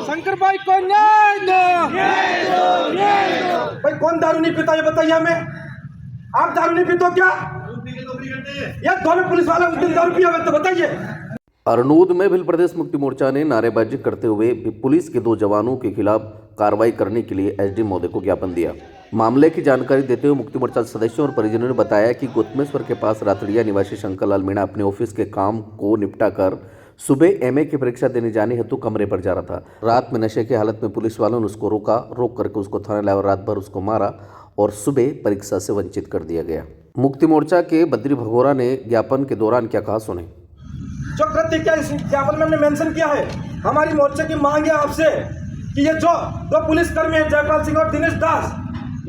शंकर भाई को न्याय दो। भाई कौन दारू नहीं पीता ये बताइए हमें। आप दारू नहीं पीते हो क्या? ये दोनों पुलिस वाले उस दिन दारू पिया हुए तो बताइए। अरनूद में भिल प्रदेश मुक्ति मोर्चा ने नारेबाजी करते हुए पुलिस के 2 जवानों के खिलाफ कार्रवाई करने के लिए एसडीएम महोदय को ज्ञापन दिया। मामले की जानकारी देते हुए मुक्ति मोर्चा सदस्यों और परिजनों ने बताया कि गोतमेश्वर के पास रातड़िया निवासी शंकर लाल मीणा अपने ऑफिस के काम को निपटा कर सुबह एमए की परीक्षा देने जाने हेतु कमरे पर जा रहा था। रात में नशे की हालत में पुलिस वालों ने उसको रोक करके उसको थाने लाया और रात भर उसको मारा और सुबह परीक्षा से वंचित कर दिया गया। मुक्ति मोर्चा के बद्री भगोरा ने ज्ञापन के दौरान क्या कहा सुने। जो कृत्य क्या इस ज्ञापन में हमने मेंशन किया है, हमारी मोर्चे की मांग है आपसे कि ये जो 2 पुलिसकर्मी हैं जयपाल सिंह और दिनेश दास,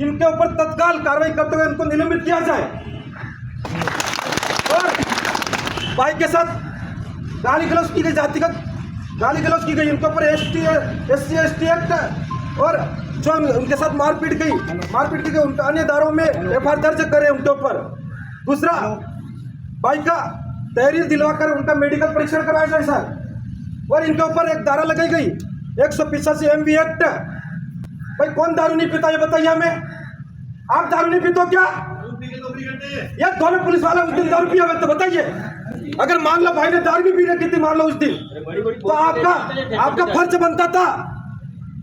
इनके ऊपर तत्काल कार्रवाई करते हुए इनको निलंबित किया जाए। और भाई के साथ गाली गलौज की गई, जातिगत गाली गलौज की गई, इनके ऊपर SC/ST एक्ट और जो उनके साथ मारपीट की गई उनके अन्य धाराओं में FIR दर्ज करे उनके ऊपर। दूसरा, भाई का तहरीर दिलवाकर उनका मेडिकल परीक्षण कराया जाए सर। और इनके ऊपर एक धारा लगाई गई 185 MV एक्ट। भाई कौन दारू नहीं पीता ये बताइए हमें। आप दारू नहीं पीते हो क्या? ये दोनों पुलिस वाले उस दिन दारू पिया हुए तो बताइए। अगर मान लो भाई ने दारू भी पीने की थी, मान लो उस दिन, तो आपका फर्ज बनता था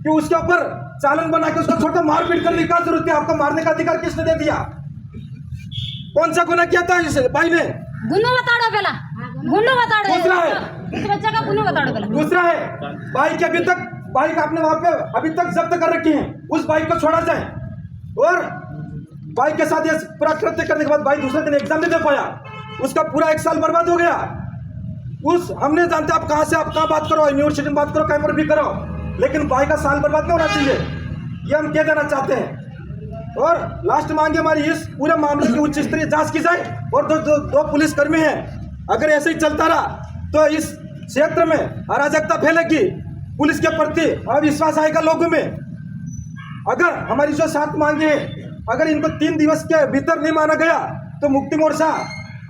कि उसके ऊपर चालन बना के उसको छोटा मारपीट करने की जरूरत है। आपको मारने का अधिकार किसने दे दिया? कौन सा गुनाह किया था इस भाई ने? गुन्नो बताड़ो पहला, गुन्नो बताड़ो। दूसरा है, इस बच्चे का गुन्नो बताड़ो पहला। दूसरा है बाइक के अभी तक बाइक आपने वहां पे अभी तक जब्त कर रखी है, उस बाइक को छोड़ा जाए। और बाइक के साथ ये पूरा कृत्य करने के बाद बाइक दूसरे दिन एग्जाम नहीं दे पाया, उसका पूरा 1 साल बर्बाद हो गया। हमने जानते आप कहाँ से आप कहाँ बात करो, यूनिवर्सिटी में बात करो, कहीं पर भी करो, लेकिन बाइक का साल बर्बाद नहीं होना चाहिए, ये हम कह देना चाहते हैं। और लास्ट मांगे हमारी इस पूरे मामले की उच्च स्तरीय जांच की जाए। और दो पुलिसकर्मी हैं, अगर ऐसे ही चलता रहा तो इस क्षेत्र में अराजकता फैलेगी, पुलिस के प्रति अविश्वास आएगा लोगों में। अगर हमारी जो 7 मांगे हैं, अगर इनको 3 दिवस के भीतर नहीं माना गया तो मुक्ति मोर्चा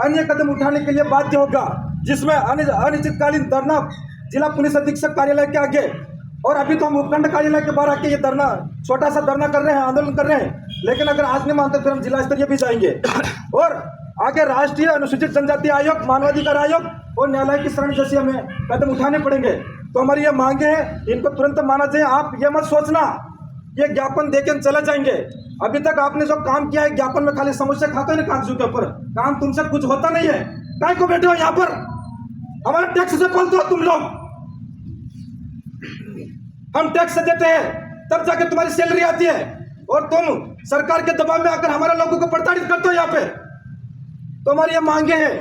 अन्य कदम उठाने के लिए बाध्य होगा, जिसमें अनिश्चितकालीन धरना जिला पुलिस अधीक्षक कार्यालय के आगे, और अभी तो हम उपखंड कार्यालय के बाहर आके ये धरना, छोटा सा धरना कर रहे हैं, आंदोलन कर रहे हैं, लेकिन अगर आज नहीं मानते फिर हम जिला स्तरीय भी जाएंगे। और आगे राष्ट्रीय अनुसूचित जनजाति आयोग, मानवाधिकार आयोग और न्यायालय की शरण जैसे हमें कदम उठाने पड़ेंगे। तो हमारी ये मांगे हैं, इनको तुरंत माना जाए। आप ये मत सोचना ये ज्ञापन देके चले जाएंगे। अभी तक आपने जो काम किया है ज्ञापन में, खाली समस्या खाते हैं कागजों के ऊपर, काम तुमसे कुछ होता नहीं है। काय को बैठे हो यहाँ पर? हमारे टैक्स से बोलते हो तुम लोग, हम टैक्स देते हैं तब जाके तुम्हारी सैलरी आती है, और तुम सरकार के दबाव में आकर हमारे लोगों को प्रताड़ित करते हो यहाँ पे। तो हमारी ये मांगे हैं,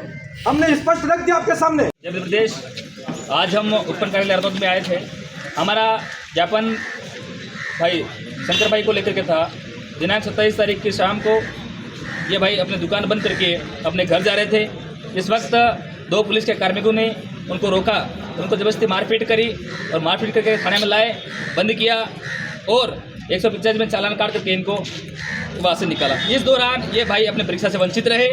हमने स्पष्ट रख दिया आपके सामने। जय प्रदेश, आज हम उपखंड कार्यालय अरनोद में आए थे। हमारा ज्ञापन भाई शंकर भाई को लेकर के था। दिनांक 27 तारीख की शाम को ये भाई अपनी दुकान बंद करके अपने घर जा रहे थे। इस वक्त 2 पुलिस के कार्मिकों ने उनको रोका, उनको जबरदस्ती मारपीट करी और मारपीट करके थाने में लाए, बंद किया और 150 में चालान काट करके इनको वहाँ से निकाला। इस दौरान ये भाई अपने परीक्षा से वंचित रहे।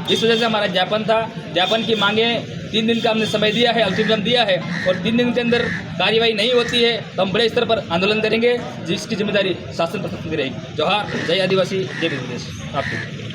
इस वजह से हमारा ज्ञापन था। ज्ञापन की मांगे 3 दिन का हमने समय दिया है, अल्टीमेटम दिया है, और 3 दिन के अंदर कार्यवाही नहीं होती है तो हम बड़े स्तर पर आंदोलन करेंगे, जिसकी जिम्मेदारी शासन प्रशासन की रहेगी। जोहार, जय आदिवासी, जय प्रदेश। आपको